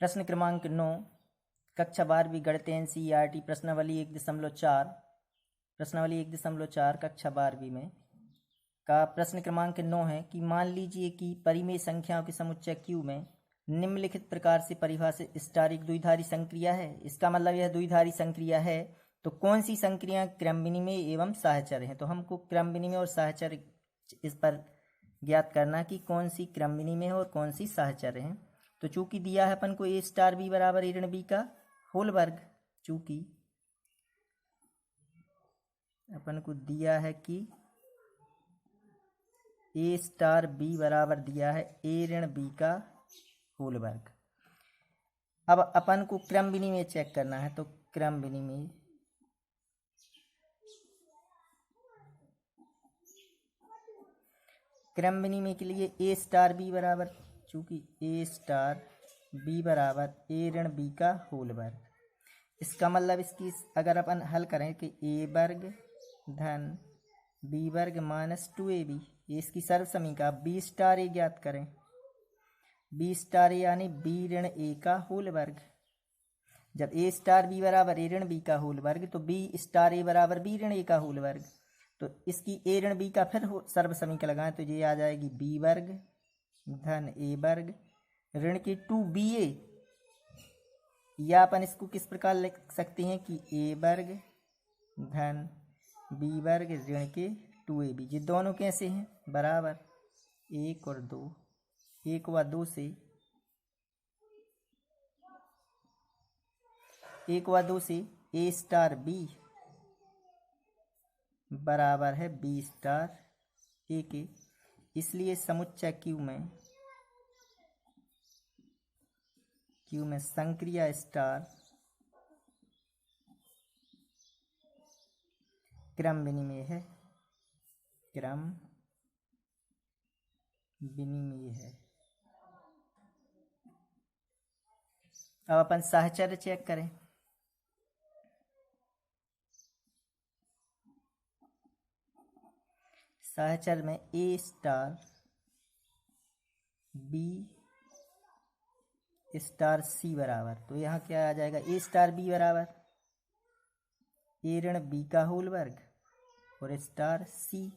प्रश्न क्रमांक 9 कक्षा 12वीं गणित NCERT प्रश्नावली 1.4 कक्षा 12वीं में का प्रश्न क्रमांक 9 है कि मान लीजिए कि परिमेय संख्याओं के समुच्चय Q में निम्नलिखित प्रकार से परिभाषित स्टार एक द्विधारी संक्रिया है। इसका मतलब यह द्विधारी संक्रिया है तो कौन सी संक्रिया क्रम विनिमय एवं साहचर्य है। तो हमको क्रम विनिमय और साहचर्य इस पर ज्ञात करना कि कौन सी क्रम विनिमय है और कौन सी साहचर्य है। तो चूंकि दिया है अपन को a स्टार b बराबर a ऋण b का होल वर्ग, चूंकि अपन को दिया है कि a स्टार b बराबर दिया है a ऋण b का होल वर्ग। अब अपन को क्रम विनिमय चेक करना है तो क्रम विनिमय के लिए a स्टार b बराबर, चूंकि a स्टार b बराबर a ऋण b का होल वर्ग। इसका मतलब इसकी अगर अपन हल करें कि a वर्ग धन b वर्ग माइनस 2ab, ये इसकी सर्व समीकरण b स्टार a ज्ञात करें। b स्टार a यानी b ऋण a का होल वर्ग। जब a स्टार b बराबर a ऋण b का होल वर्ग तो b स्टार a बराबर b ऋण a का होल वर्ग। तो इसकी a ऋण b का फिर सर्व समीकरण लगाएं तो ये आ जाएगी b वर्ग धन a वर्ग ऋण की 2ba, या अपन इसको किस प्रकार लिख सकते हैं कि a वर्ग धन b वर्ग ऋण के 2ab। ये दोनों कैसे हैं बराबर 1 और 2, 1 व 2 से 1 व 2 से a स्टार b बराबर है b स्टार a के। इसलिए समुच्चय Q में संक्रिया स्टार क्रम विनिमय है, क्रम विनिमय है। अब अपन साहचर्य चेक करें। साहचर्य में a star b star c बराबर, तो यहाँ क्या आ जाएगा a स्टार b बराबर a ऋण b का होल वर्ग और स्टार c।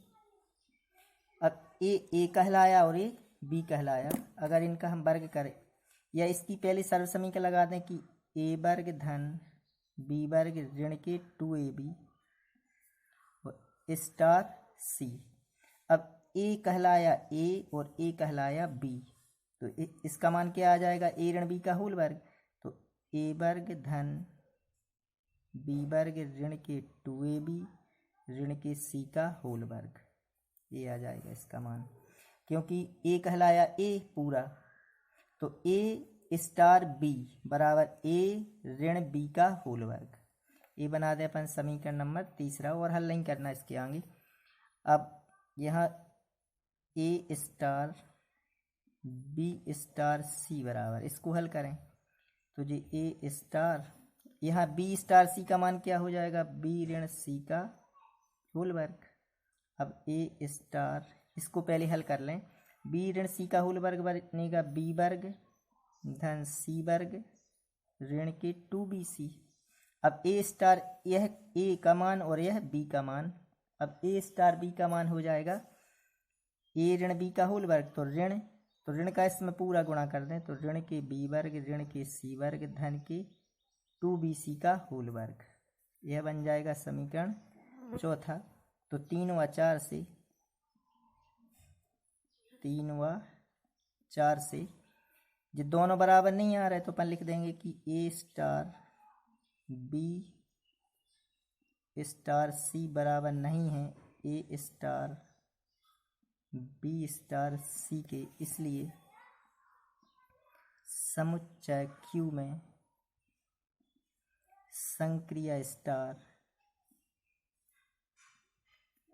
अब a कहलाया और a b कहलाया। अगर इनका हम वर्ग करें या इसकी पहले सर्व समीकरण लगा दें कि a वर्ग धन b वर्ग ऋण के 2ab और स्टार c। अब a कहलाया a और a कहलाया b, तो इसका मान क्या आ जाएगा a ऋण b का होल वर्ग। तो a वर्ग धन b वर्ग ऋण के 2ab ऋण के c का होल वर्ग, ये आ जाएगा इसका मान। क्योंकि a कहलाया a पूरा, तो a स्टार b बराबर a ऋण b का होल वर्ग। ये बना दे अपन समीकरण नंबर 3 और हल नहीं करना इसके आगे। अब यहाँ a star b star c बराबर, इसको हल करें तो जी a स्टार, यहाँ b स्टार c का मान क्या हो जाएगा b ऋण c का होल वर्ग। अब a स्टार, इसको पहले हल कर लें, b ऋण c का होल वर्ग बनेगा b वर्ग धन c वर्ग ऋण के 2bc। अब a स्टार, यह a का मान और यह b का मान। अब a स्टार b का मान हो जाएगा a ऋण b का होल वर्ग, तो ऋण का इसमें पूरा गुणा कर दें तो ऋण के b वर्ग ऋण के c वर्ग धन के 2bc का होल वर्ग। यह बन जाएगा समीकरण 4। तो 3 व 4 से ये दोनों बराबर नहीं आ रहे तो अपन लिख देंगे कि a star b star c बराबर नहीं है a star b star c के। इसलिए समुच्चय Q में संक्रिया स्टार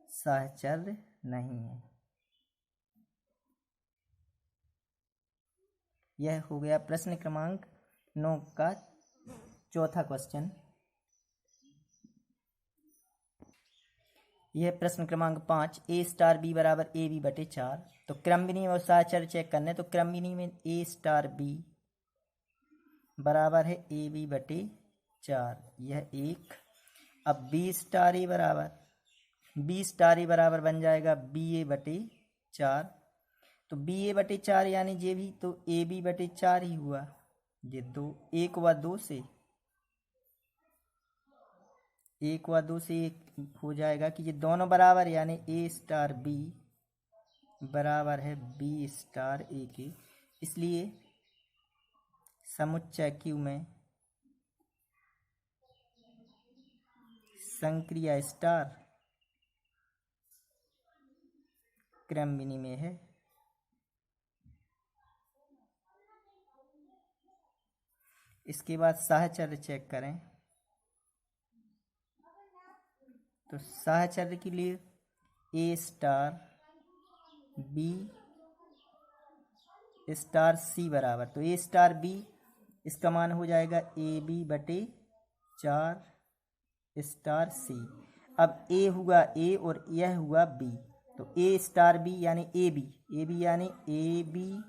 साहचर्य नहीं है। यह हो गया प्रश्न क्रमांक 9 का चौथा क्वेश्चन। यह प्रश्न क्रमांक 5 a स्टार b बराबर a b बटे 4। तो क्रम विनिमय और साहचर्य चेक करने, तो क्रम विनिमय a स्टार b बराबर है ए बी बटे 4, यह एक। अब बी स्टार ए बराबर बन जाएगा बी ए बटे 4। तो बी ए बटे 4 यानी जे भी, तो ए बी बटे 4 ही हुआ। ये 2 1 व 2 से 1 हो जाएगा कि ये दोनों बराबर, यानी ए स्टार बी बराबर है बी स्टार ए के। इसलिए समुच्चय क्यू में संक्रिया स्टार क्रम विनिमय है। इसके बाद साहचर्य चेक करें, तो साहचर्य के लिए ए स्टार बी स्टार सी बराबर, तो ए स्टार बी इसका मान हो जाएगा ए बी बटे 4 स्टार सी। अब ए हुआ ए और यह हुआ बी, तो ए स्टार बी यानी ए बी यानी ए बी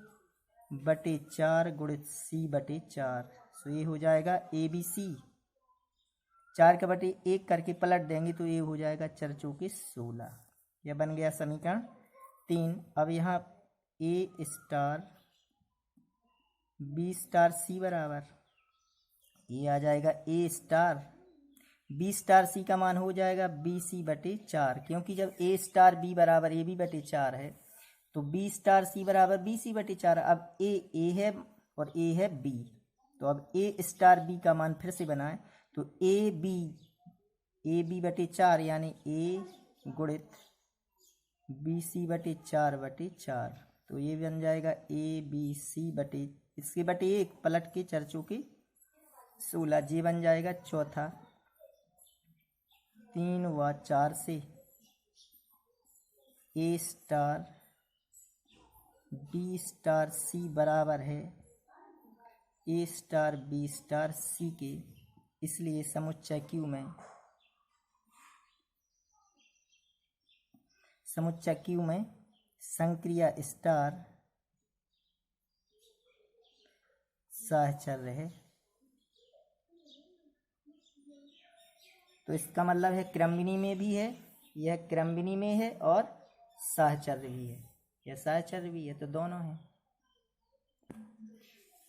बटे 4 गुणित सी बटे 4। तो ये हो जाएगा ए बी सी। 4 का बटे 1 करके पलट देंगे तो ये हो जाएगा 4 चौके 16। यह बन गया समीकरण 3। अब यहाँ ए स्टार बी स्टार सी बराबर, ये आ जाएगा ए स्टार बी स्टार सी का मान हो जाएगा बी सी बटे 4, क्योंकि जब ए स्टार बी बराबर ए बी बटे 4 है तो बी स्टार सी बराबर बी सी बटे 4। अब ए है और ए है बी, तो अब ए स्टार बी का मान फिर से बनाएं तो ए बी बटे 4 यानी ए गुणित बी सी बटे 4 तो ये बन जाएगा ए बी सी बटे, इसके बटे 1 पलट के 4 चौके 16, जी बन जाएगा चौथा। 3 व 4 से ए स्टार बी स्टार सी बराबर है ए स्टार बी स्टार सी के। इसलिए समुच्चय क्यू में संक्रिया स्टार साहचर्य है। तो इसका मतलब है क्रम विनिमय भी है, यह क्रम विनिमय है और साहचर्य भी है, यह साहचर्य भी है, तो दोनों है।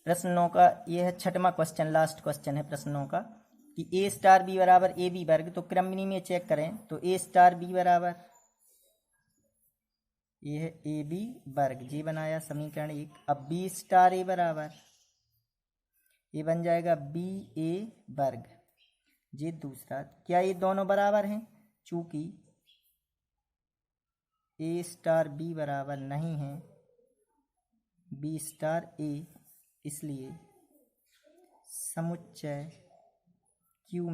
प्रश्न 9 का यह है 6वां क्वेश्चन, लास्ट क्वेश्चन है प्रश्न 9 का कि ए स्टार बी बराबर ए बी वर्ग। तो क्रम विनिमय चेक करें तो ए स्टार बी बराबर ये है ए बी वर्ग, जी बनाया समीकरण 1। अब बी स्टार ए बराबर ये बन जाएगा बी ए वर्ग, ये दूसरा। क्या ये दोनों बराबर हैं? चूंकि ए स्टार बी बराबर नहीं है बी स्टार ए, इसलिए समुच्चय क्यू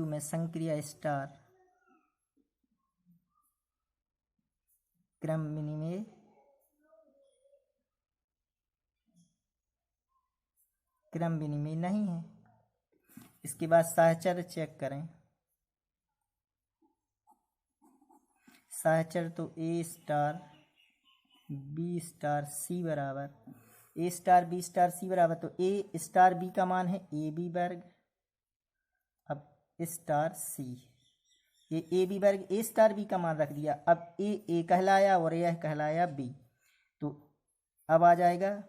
में संक्रिया स्टार क्रम विनिमय नहीं है। इसके बाद साहचर्य चेक करें, साहचर्य तो ए स्टार बी स्टार सी बराबर, ए स्टार बी स्टार सी बराबर, तो ए स्टार बी का मान है ए बी वर्ग। अब स्टार सी, ये ए बी वर्ग ए स्टार बी का मान रख दिया। अब ए कहलाया और यह कहलाया बी, तो अब आ जाएगा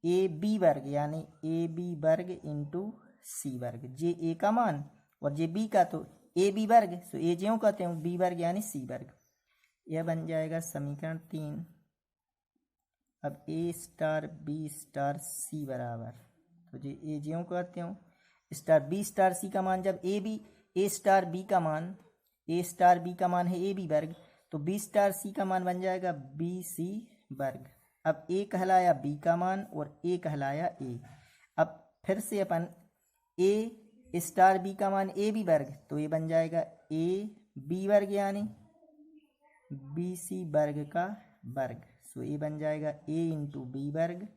ए बी वर्ग यानी ए बी वर्ग इंटू सी वर्ग, जे ए का मान और जे बी का, तो ए बी वर्ग, तो ए ज्यों कहते हैं बी वर्ग यानी सी वर्ग। यह बन जाएगा समीकरण 3। अब ए स्टार बी स्टार सी बराबर, तो जे ए ज्यों कहते हो स्टार बी स्टार सी का मान, जब ए स्टार बी का मान है ए बी वर्ग, तो बी स्टार सी का मान बन जाएगा बी सी वर्ग। अब ए कहलाया बी का मान और ए कहलाया ए। अब फिर से अपन ए स्टार बी का मान ए बी वर्ग, तो ये बन जाएगा ए बी वर्ग यानी बी सी वर्ग का वर्ग। सो ये बन जाएगा ए इंटू बी वर्ग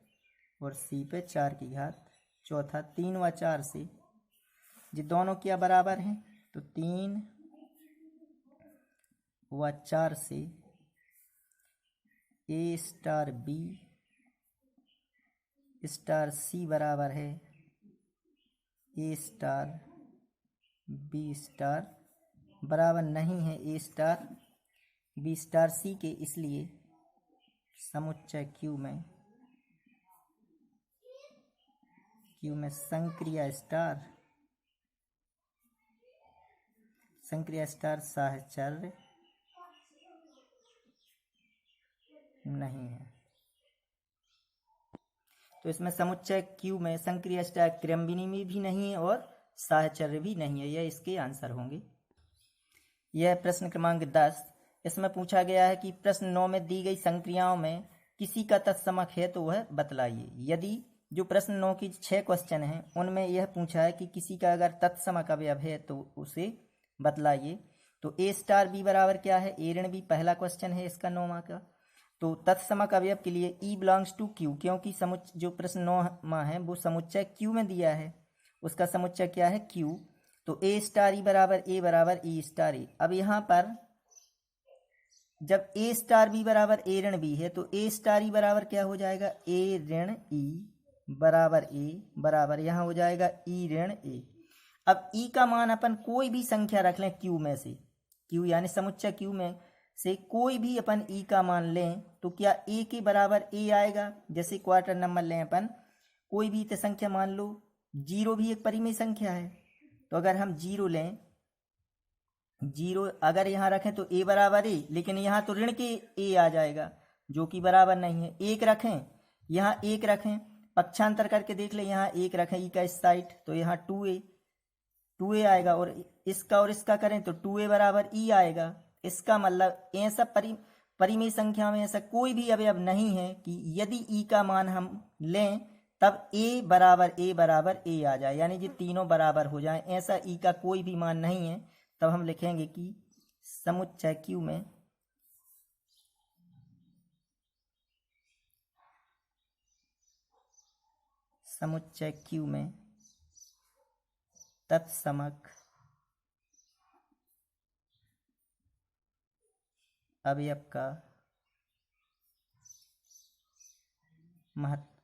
और सी पे 4 की घात चौथा। 3 व 4 से ये दोनों क्या बराबर हैं, तो 3 व 4 से ए स्टार बी स्टार सी बराबर है ए स्टार बी स्टार बराबर नहीं है ए स्टार बी स्टार सी के, इसलिए समुच्चय क्यू में संक्रिया स्टार साहचर्य नहीं है। तो इसमें समुच्चय क्यू में संक्रिया स्टार क्रमबिनी में भी नहीं है और साहचर्य भी नहीं है। यह इसके आंसर होंगे। यह प्रश्न क्रमांक 10। इसमें पूछा गया है कि प्रश्न 9 में दी गई संक्रियाओं में किसी का तत्समक है तो वह बतलाइए। यदि जो प्रश्न 9 की 6 क्वेश्चन हैं उनमें यह पूछा है कि किसी का अगर तत्समक अवयव है तो उसे बतलाइए। तो ए स्टार बी बराबर क्या है, ए ऋण बी पहला क्वेश्चन है इसका 9वां का। तो तत्समक अवयव के लिए ई बिलोंग्स टू क्यू, क्योंकि जो प्रश्न 9वां है वो समुच्चय क्यू में दिया है, उसका समुच्चय क्या है क्यू। तो ए स्टार ई बराबर ई स्टार ए। अब यहाँ पर जब ए स्टार बी बराबर ए ऋण बी है तो ए स्टार ई बराबर क्या हो जाएगा, ए ऋण ई बराबर ए बराबर यहाँ हो जाएगा ई ऋण ए। अब ई का मान अपन कोई भी संख्या रख लें क्यू में से, क्यू यानी समुच्चय क्यू में से कोई भी अपन ई का मान लें तो क्या ए के बराबर ए आएगा। जैसे क्वार्टर नंबर लें अपन, कोई भी संख्या मान लो, 0 भी एक परिमेय संख्या है। तो अगर हम 0 लें, 0 अगर यहाँ रखें तो ए बराबर ए, लेकिन यहाँ तो ऋण के ए आ जाएगा जो कि बराबर नहीं है। 1 रखें, यहाँ 1 रखें, पक्षांतर करके देख लें, यहाँ 1 रखें ई का इस साइड तो यहाँ 2a आएगा, और इसका करें तो 2a बराबर ई आएगा। इसका मतलब ऐसा परिमेय संख्या में ऐसा कोई भी अवयव नहीं है कि यदि ई का मान हम लें तब ए बराबर ए आ जाए, यानी ये तीनों बराबर हो जाएं। ऐसा ई का कोई भी मान नहीं है। तब हम लिखेंगे कि समुच्चय क्यू में तत्समक अवयव का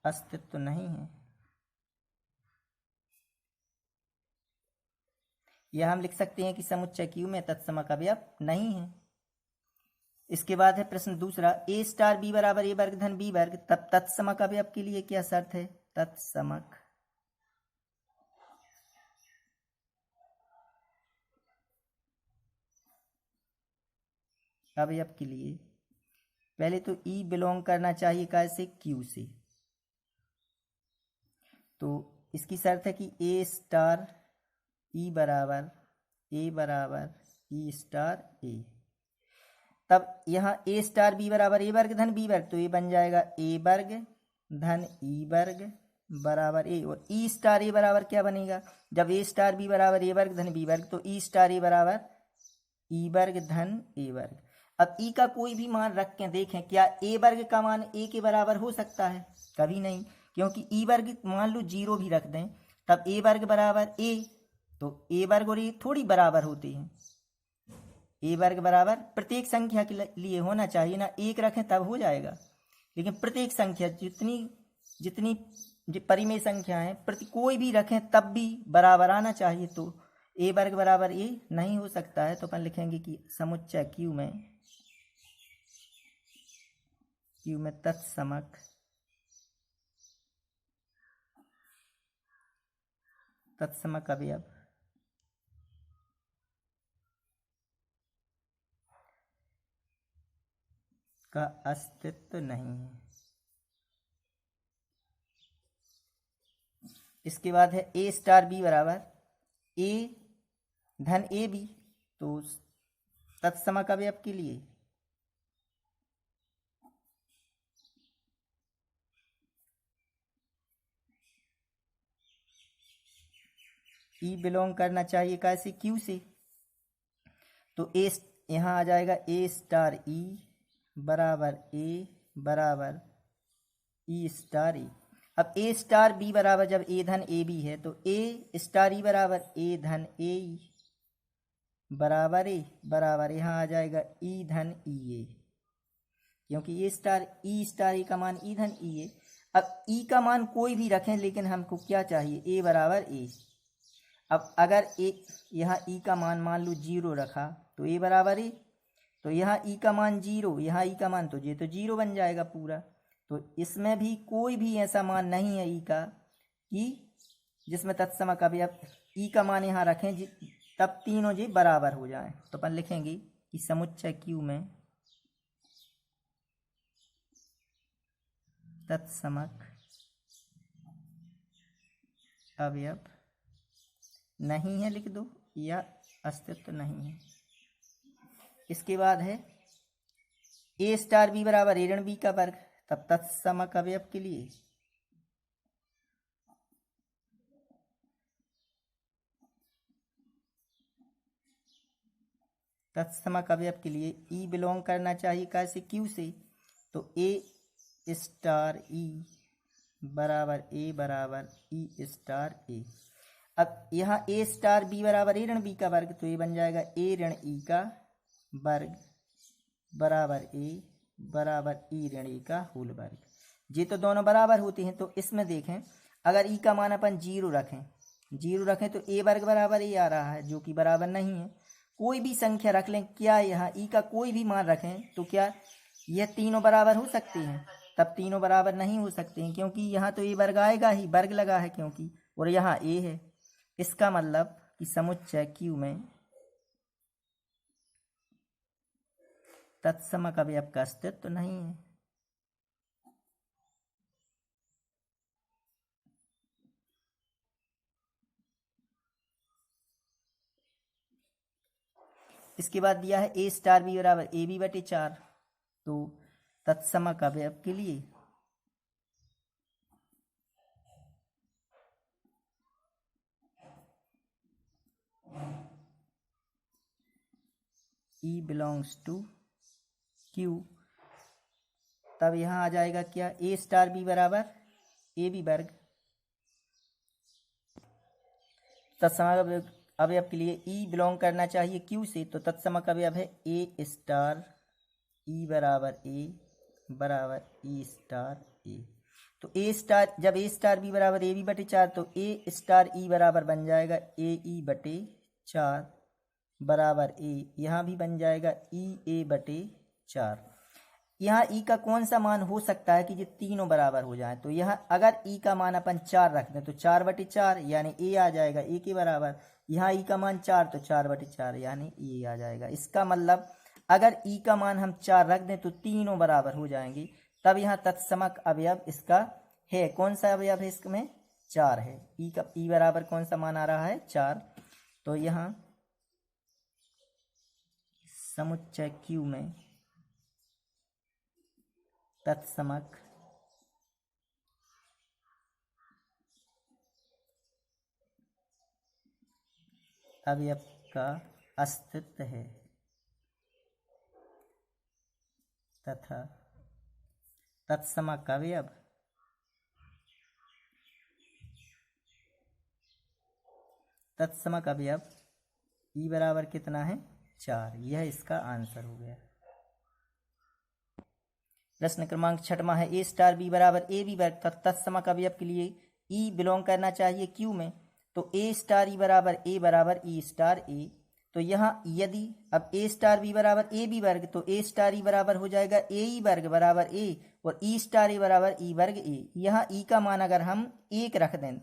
अस्तित्व नहीं है। यह हम लिख सकते हैं कि समुच्चय क्यू में तत्समक अवयव नहीं है। इसके बाद है प्रश्न दूसरा, ए स्टार बी बराबर ए वर्ग धन बी वर्ग, तब तत्समक अवयव के लिए क्या शर्त है। तत्समक अवयव के लिए पहले तो ई बिलोंग करना चाहिए कैसे, क्यू से। तो इसकी शर्त है कि ए स्टार ई बराबर ई स्टार ए। तब यहाँ ए स्टार बी बराबर ए वर्ग धन बी वर्ग, तो ये बन जाएगा ए वर्ग धन ई वर्ग बराबर ए, और ई स्टार ए बराबर क्या बनेगा, जब ए स्टार बी बराबर ए वर्ग धन बी वर्ग तो ई स्टार ए बराबर ई वर्ग धन ए वर्ग। अब ई का कोई भी मान रख के देखें, क्या ए वर्ग का मान ए के बराबर हो सकता है, कभी नहीं, क्योंकि ई वर्ग मान लो 0 भी रख दें तब ए वर्ग बराबर ए, तो ए वर्ग और ए थोड़ी बराबर होते हैं। ए वर्ग बराबर प्रत्येक संख्या के लिए होना चाहिए ना, 1 रखें तब हो जाएगा, लेकिन प्रत्येक संख्या जितनी परिमेय संख्या है प्रति कोई भी रखें तब भी बराबर आना चाहिए। तो ए वर्ग बराबर ए नहीं हो सकता है। तो अपन लिखेंगे कि समुच्चय क्यू में तत्समक अवयव का अस्तित्व नहीं है। इसके बाद है ए स्टार बी बराबर ए धन ए बी, तो तत्समक अवयव के लिए ई बिलोंग करना चाहिए कैसे, क्यू से। तो ए यहाँ आ जाएगा ए स्टार ई बराबर ई स्टार ए। अब ए स्टार बी बराबर जब ए धन ए बी है तो ए स्टार ई बराबर ए धन ए बराबर यहाँ आ जाएगा ई धन ई ए, क्योंकि ए स्टार ई का मान ई धन ई ए। अब ई का मान कोई भी रखें, लेकिन हमको क्या चाहिए, ए बराबर ए। अब अगर ए यहाँ ई का मान लो 0 रखा तो ए बराबर ए, तो यहाँ ई का मान 0, यहाँ ई का मान तो ये तो 0 बन जाएगा पूरा। तो इसमें भी कोई भी ऐसा मान नहीं है ई का कि जिसमें तत्समक अवयव ई का मान यहाँ रखें तब तीनों जी बराबर हो जाएं। तो अपन लिखेंगे कि समुच्चय क्यू में तत्समक अवयव नहीं है, लिख दो, या अस्तित्व नहीं है। इसके बाद है ए स्टार बी बराबर ए ऋण बी का वर्ग। तब तत्समक अवयव के लिए तत्समक अवयव के लिए ई बिलोंग करना चाहिए कैसे, क्यू से। तो ए स्टार ई बराबर ई स्टार ए। अब यहाँ ए स्टार बी बराबर ए ऋण बी का वर्ग, तो ये बन जाएगा ए ऋण ई का वर्ग बराबर ई ऋण ई का होल वर्ग। ये तो दोनों बराबर होते हैं। तो इसमें देखें, अगर ई का मान अपन 0 रखें तो ए वर्ग बराबर ए आ रहा है, जो कि बराबर नहीं है। कोई भी संख्या रख लें, क्या यहाँ ई का कोई भी मान रखें तो क्या यह तीनों बराबर हो सकते हैं? तब तीनों बराबर नहीं हो सकते हैं, क्योंकि यहाँ तो ए वर्ग आएगा ही, वर्ग लगा है क्योंकि, और यहाँ ए है। इसका मतलब कि समुच्चय क्यू में तत्समक अवयव का अस्तित्व नहीं है। इसके बाद दिया है ए स्टार बी बराबर ए बी बटे 4। तो तत्समक अवयव के लिए ई बिलोंग्स टू क्यू। तब यहाँ आ जाएगा क्या, ए स्टार बी बराबर ए बी वर्ग। तत्समक अवयव के लिए ई बिलोंग करना चाहिए क्यू से, तो तत्समक अवयव है ए स्टार ई बराबर ई स्टार ए। तो ए स्टार, जब ए स्टार बी बराबर ए बी बटे 4, तो ए स्टार ई बराबर बन जाएगा ए ई बटे 4 बराबर ए। यहाँ भी बन जाएगा ई ए बटे 4। यहाँ ई का कौन सा मान हो सकता है कि ये तीनों बराबर हो जाए? तो यहाँ अगर ई का मान अपन 4 रख दें तो 4 बटे 4 यानी ए आ जाएगा ए के बराबर। यहाँ ई का मान 4 तो 4 बटे 4 यानी ए आ जाएगा। इसका मतलब अगर ई का मान हम 4 रख दें तो तीनों बराबर हो जाएंगे। तब यहाँ तत्समक अवयव इसका है, कौन सा अवयव है इसमें? 4 है। ई का ई बराबर कौन सा मान आ रहा है? 4। तो यहाँ समुच्चय क्यू में तत्समक अवयव का अस्तित्व है तथा तत्समक अवयव ई बराबर कितना है? 4। यह इसका आंसर हो गया। प्रश्न क्रमांक 6वां है ए स्टार बी बराबर ए बी वर्ग। तत्समक अवयव के लिए ई बिलोंग करना चाहिए क्यू में। तो ए स्टार ई बराबर ई स्टार ए। तो यहाँ यदि अब ए स्टार बी बराबर ए बी वर्ग, तो ए स्टार ई बराबर हो जाएगा ए ई वर्ग बराबर ए, और ई स्टार ई बराबर ई वर्ग ए। यहाँ ई का मान अगर हम 1 रख दें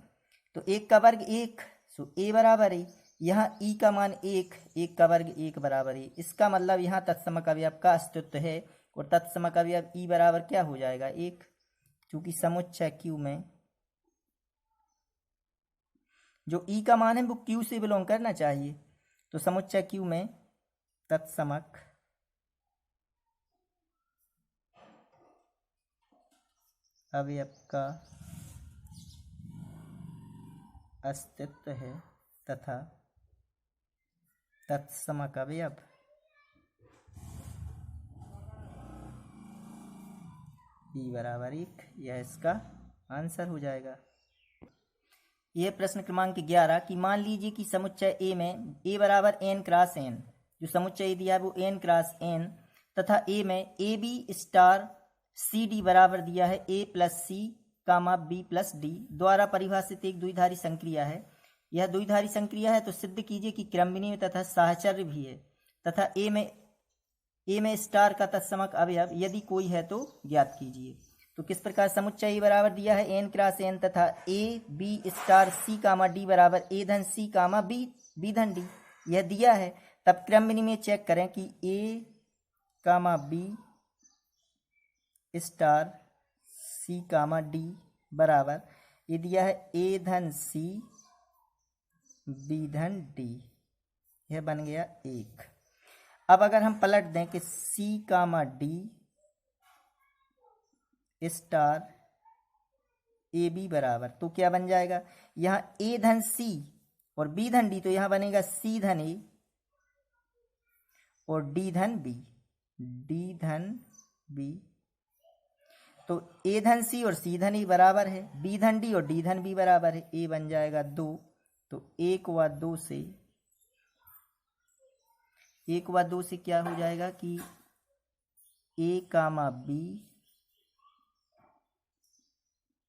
तो 1 का वर्ग 1, सो ए बराबर ए। यहाँ ई का मान 1, 1 का वर्ग 1 बराबर ए। इसका मतलब यहाँ तत्समक अवयव का अस्तित्व है, और तत्समक अवयव ई बराबर क्या हो जाएगा? 1, क्योंकि समुच्चय क्यू में जो ई का मान है वो क्यू से बिलोंग करना चाहिए। तो समुच्चय क्यू में तत्समक अवयव का अस्तित्व है तथा तत्समक अवयव ई बराबर 1। यह इसका आंसर हो जाएगा। यह प्रश्न क्रमांक 11 कि मान लीजिए कि समुच्चय ए में ए बराबर n क्रॉस n, जो समुच्चय दिया है वो n क्रॉस n, तथा ए में A B star C D बराबर दिया है a plus C comma B plus D द्वारा परिभाषित एक द्विधारी संक्रिया है। यह द्विधारी संक्रिया है तो सिद्ध कीजिए कि क्रम विनिमय तथा साहचर्य भी है तथा ए में स्टार का तत्समक अवयव यदि कोई है तो ज्ञात कीजिए। तो किस प्रकार समुच्चय ए बराबर दिया है एन क्रॉस एन तथा A B star C comma D बराबर ए धन सी कामा बी धन डी, यह दिया है। तब क्रम विनिमय चेक करें कि ए कामा B star C comma D बराबर ये दिया है ए धन सी बी धन डी, यह बन गया 1। अब अगर हम पलट दें कि सी comma D star A B बराबर, तो क्या बन जाएगा, यहाँ ए धन सी और बी धन डी, तो यहाँ बनेगा सी धन ए और डी धन बी। तो ए धन सी और सी धन ई बराबर है, बी धन डी और डी धन बी बराबर है, ए बन जाएगा 2। तो 1 व 2 से क्या हो जाएगा कि ए कामा B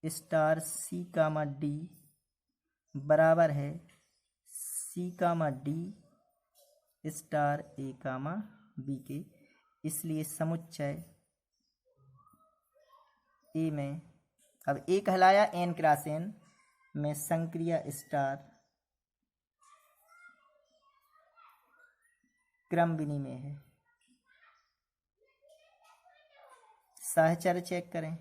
star C comma D बराबर है सी कामा डी स्टार ए कामा बी के। इसलिए समुच्चय ए में अब ए कहलाया एन क्रॉस एन में संक्रिया स्टार क्रम विनिमय है। साहचर्य चेक करें,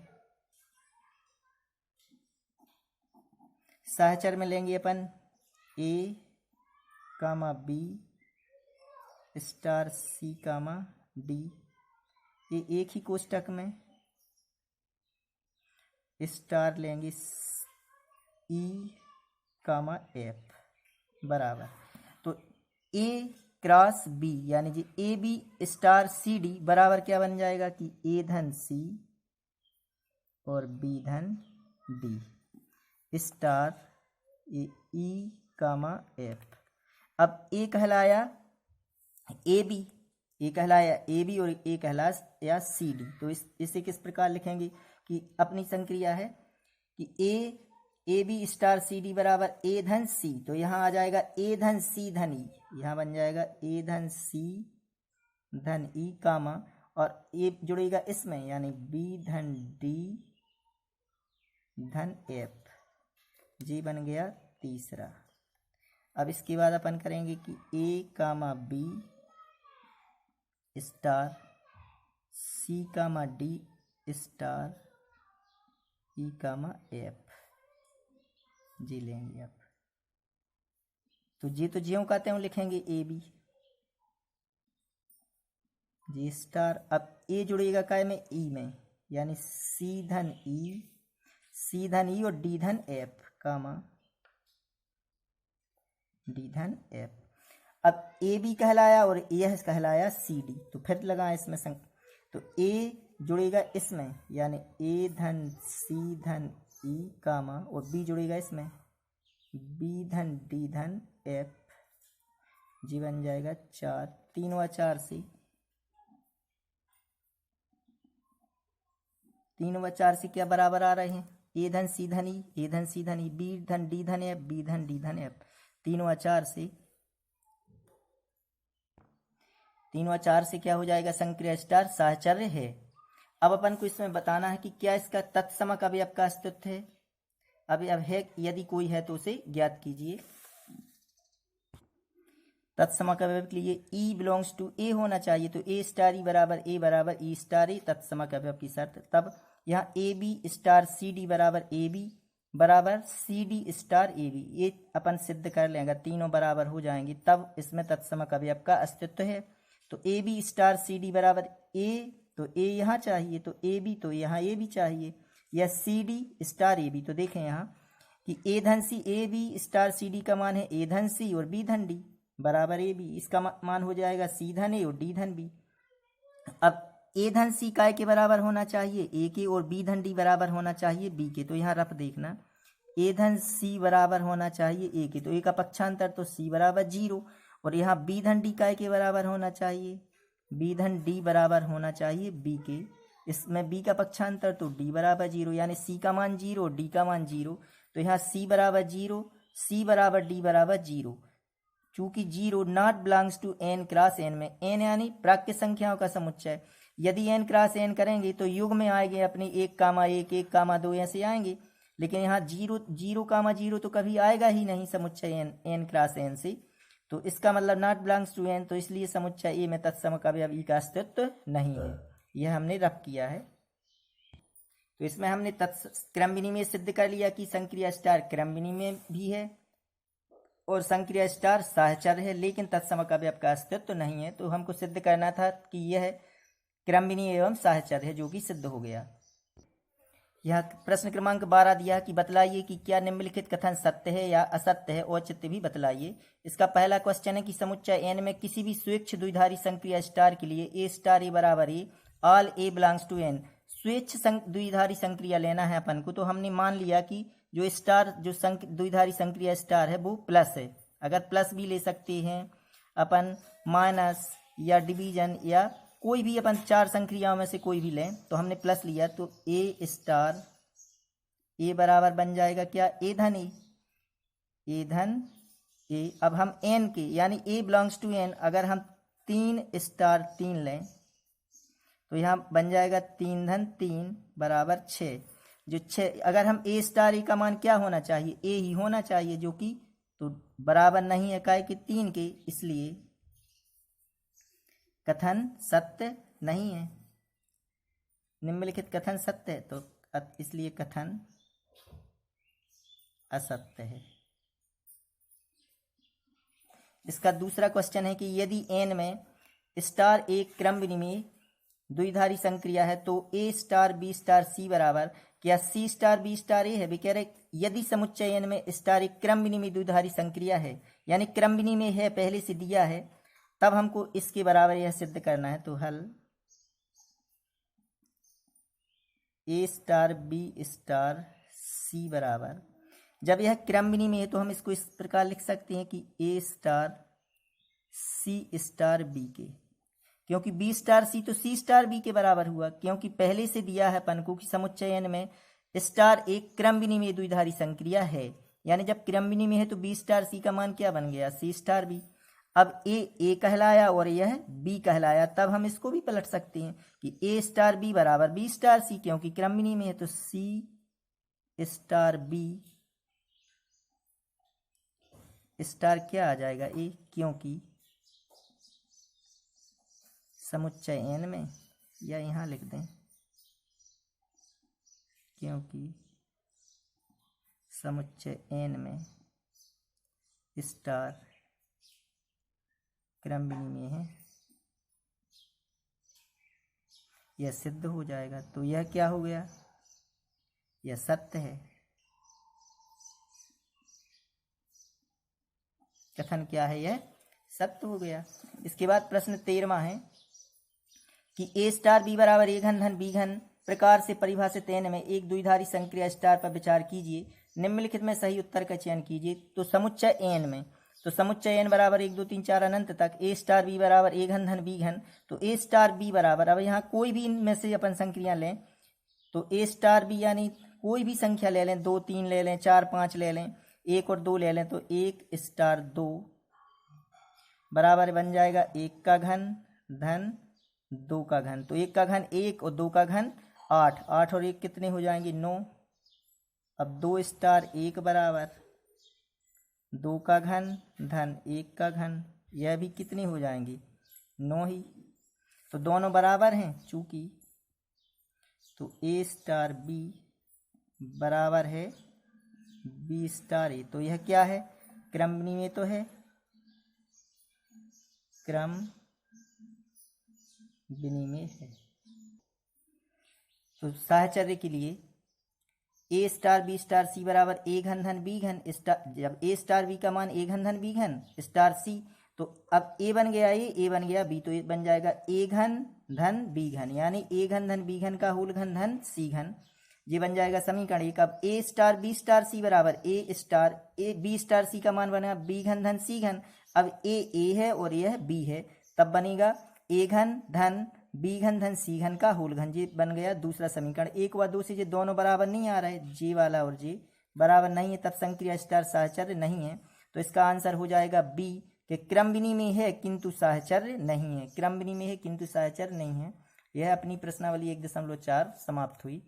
साहचर्य में लेंगे अपन ए कामा B star C comma D, ये एक ही कोष्टक में स्टार लेंगे ई कामा एफ बराबर, तो ए क्रॉस बी यानी कि A B star C D बराबर क्या बन जाएगा कि ए धन सी और बी धन डी स्टार ई कामा एफ। अब ए कहलाया ए बी और ए कहलाया सी डी, तो इसे किस प्रकार लिखेंगे कि अपनी संक्रिया है कि A B star C D बराबर ए धन सी, तो यहाँ आ जाएगा ए धन सी धन ई, यहाँ बन जाएगा ए धन सी धन ई कामा और ए जुड़ेगा इसमें यानी बी धन डी धन एफ, जी बन गया तीसरा। अब इसके बाद अपन करेंगे कि ए कामा B star C comma D star ई कामा एफ, जी लेंगे। अब तो जी तो ज्यों कहते हैं लिखेंगे ए बी जी स्टार। अब ए जुड़ेगा काय में ई में यानी सी धन ई और डी धन एफ कामा डी धन एफ। अब ए बी कहलाया और यह कहलाया सी डी, तो फिर लगाएं इसमें तो ए जुड़ेगा इसमें यानी ए धन सी धन ई कामा और बी जुड़ेगा इसमें बी धन डी धन एफ, जी बन जाएगा 4। 3 व 4 से 3 व 4 से क्या बराबर आ रहे हैं ए धन सी धन ई बी धन डी धन एफ बी धन डी धन एफ। 3 व 4 से क्या हो जाएगा संक्रिया स्टार साहचर्य है। अब अपन को इसमें बताना है कि क्या इसका तत्समक अवयव का अस्तित्व है। अवयव है यदि कोई है तो उसे ज्ञात कीजिए। तत्समक अवयव के लिए ई बिलोंग्स टू ए होना चाहिए, तो ए स्टार ई बराबर ई स्टार ए तत्समक अवयव की शर्त। तब यहाँ A B star C D बराबर ए बी बराबर C D star A B, ये अपन सिद्ध कर लेंगे। तीनों बराबर हो जाएंगे तब इसमें तत्समक अवयव का अस्तित्व है। तो A B star C D बराबर ए, तो ए यहाँ चाहिए, तो ए बी तो यहाँ ए बी चाहिए, या C D star A B. तो देखें यहाँ कि ए धन C A B star C D का मान है ए धन सी और बी धन डी बराबर ए बी, इसका मान हो जाएगा सी धन ए और डी धन बी। अब ए धन सी काय के बराबर होना चाहिए ए के और बी धन डी बराबर होना चाहिए बी के, तो यहाँ रफ देखना ए धन सी बराबर होना चाहिए ए के, तो ए का पक्षांतर तो सी बराबर 0 और यहाँ बी धन डी काय के बराबर होना चाहिए बी धन डी बराबर होना चाहिए बी के, इसमें b का पक्षांतर तो d बराबर 0, यानी c का मान 0, d का मान 0। तो यहाँ c बराबर 0, c बराबर d बराबर 0। चूंकि 0 not belongs to n cross n में, n यानी प्राकृत संख्याओं का समुच्चय, यदि n क्रॉस n करेंगे तो युग में आएंगे अपने 1,1, 1,2 ऐसे आएंगे, लेकिन यहाँ 0,0 तो कभी आएगा ही नहीं समुच्चय n क्रॉस n से। तो इसका मतलब नॉट बिलोंग्स टू n, तो इसलिए समुच्चय ए में तत्सम अवयवी का अस्तित्व नहीं है। यह हमने रफ किया है। तो इसमें हमने क्रम विनिमय सिद्ध कर लिया कि संक्रिया स्टार क्रम विनिमय भी है और संक्रिया स्टार सहचर है, लेकिन तत्सम अवयव का अस्तित्व नहीं है। तो हमको सिद्ध करना था कि यह क्रम विनिमय एवं सहचर है, जो कि सिद्ध हो गया। यह प्रश्न क्रमांक 12 दिया कि बतलाइए कि क्या निम्नलिखित कथन सत्य है या असत्य है, औचित्य भी बतलाइए। इसका पहला क्वेश्चन है कि समुच्चय n में किसी भी स्वेच्छ द्विधारी संक्रिया स्टार के लिए a स्टार a बराबर a, all a belongs to n, स्वेच्छ द्विधारी संक्रिया लेना है अपन को। तो हमने मान लिया कि जो स्टार जो द्विधारी संक्रिया स्टार है वो प्लस है। अगर प्लस भी ले सकते हैं अपन, माइनस या डिवीजन या कोई भी अपन 4 संक्रियाओं में से कोई भी लें, तो हमने प्लस लिया तो a स्टार a बराबर बन जाएगा क्या, a धन a। अब हम n के यानी a बिलोंग्स टू n, अगर हम 3 स्टार 3 लें तो यहाँ बन जाएगा 3 धन 3 बराबर 6। जो 6, अगर हम a स्टार a का मान क्या होना चाहिए, a ही होना चाहिए, जो कि तो बराबर नहीं है काय कि 3 के, इसलिए कथन सत्य नहीं है। निम्नलिखित कथन सत्य है, तो इसलिए कथन असत्य है। इसका दूसरा क्वेश्चन है कि यदि n में स्टार एक क्रम विनिमय द्विधारी संक्रिया है तो a star b star c बराबर क्या c star b star a है। भी कह रहे यदि समुच्चय n में स्टार एक क्रम विनिमय द्विधारी संक्रिया है, यानी क्रम विनिमय है पहले से दिया है, तब हमको इसके बराबर यह सिद्ध करना है। तो हल a star b star c बराबर, जब यह क्रम विनिमय है तो हम इसको इस प्रकार लिख सकते हैं कि a star c star b के, क्योंकि b स्टार c तो c स्टार b के बराबर हुआ, क्योंकि पहले से दिया है अपन को कि समुच्चय n में स्टार एक क्रम विनिमय द्विधारी संक्रिया है, यानी जब क्रम विनिमय है तो b स्टार c का मान क्या बन गया, c स्टार b। अब a कहलाया और यह b कहलाया, तब हम इसको भी पलट सकते हैं कि a स्टार b बराबर b स्टार c, क्योंकि क्रम विनिमय है तो c स्टार b स्टार क्या आ जाएगा a, क्योंकि समुच्चय n में, या यहाँ लिख दें क्योंकि समुच्चय n में स्टार क्रम विनिमय है, यह सिद्ध हो जाएगा। तो यह क्या हो गया, यह सत्य है। कथन क्या है, यह सत्य हो गया। इसके बाद प्रश्न 13वां है कि a स्टार b बराबर a घन धन b घन प्रकार से परिभाषित n में एक द्विधारी संक्रिया स्टार पर विचार कीजिए, निम्नलिखित में सही उत्तर का चयन कीजिए। तो समुच्चय n में, तो समुच्चय n बराबर 1 2 3 4 अनंत तक a स्टार b बराबर a घन धन b घन, तो a स्टार b बराबर, अब यहाँ कोई भी इनमें से अपन संक्रिया लें तो a स्टार b यानी कोई भी संख्या ले लें, 2 3 ले लें, 4 5 ले लें, 1 और 2 ले लें, तो 1 स्टार 2 बराबर बन जाएगा 1 का घन धन 2 का घन। तो 1 का घन 1 और 2 का घन 8, 8 और 1 कितने हो जाएंगे 9। अब 2 स्टार 1 बराबर 2 का घन धन 1 का घन, यह भी कितने हो जाएंगे 9 ही। तो दोनों बराबर हैं चूंकि, तो a स्टार b बराबर है b स्टार a। तो यह क्या है, क्रम विनिमय तो है, क्रम विनिमय है। तो साहचर्य के लिए a star b star c बराबर a घन धन b घन स्टार, जब a स्टार b का मान a घन धन b घन स्टार c, तो अब a बन गया a बन गया b, तो बन जाएगा a घन धन b घन, यानी a घन धन b घन का होल घन धन c घन, ये बन जाएगा समीकरण 1। अब a star b star c बराबर a star b star c का मान बना b घन धन c घन। अब a है और यह b है, तब बनेगा a घन धन बी घन धन सी घन का होल घन, ये बन गया दूसरा समीकरण। 1 व 2 से ये दोनों बराबर नहीं आ रहे, जे वाला और जे बराबर नहीं है, तब संक्रिया स्टार साहचर्य नहीं है। तो इसका आंसर हो जाएगा बी कि क्रमबिनी में है किंतु साहचर्य नहीं है, क्रमबिनी में है किंतु साहचर्य नहीं है। यह अपनी प्रश्नावली 1.4 समाप्त हुई।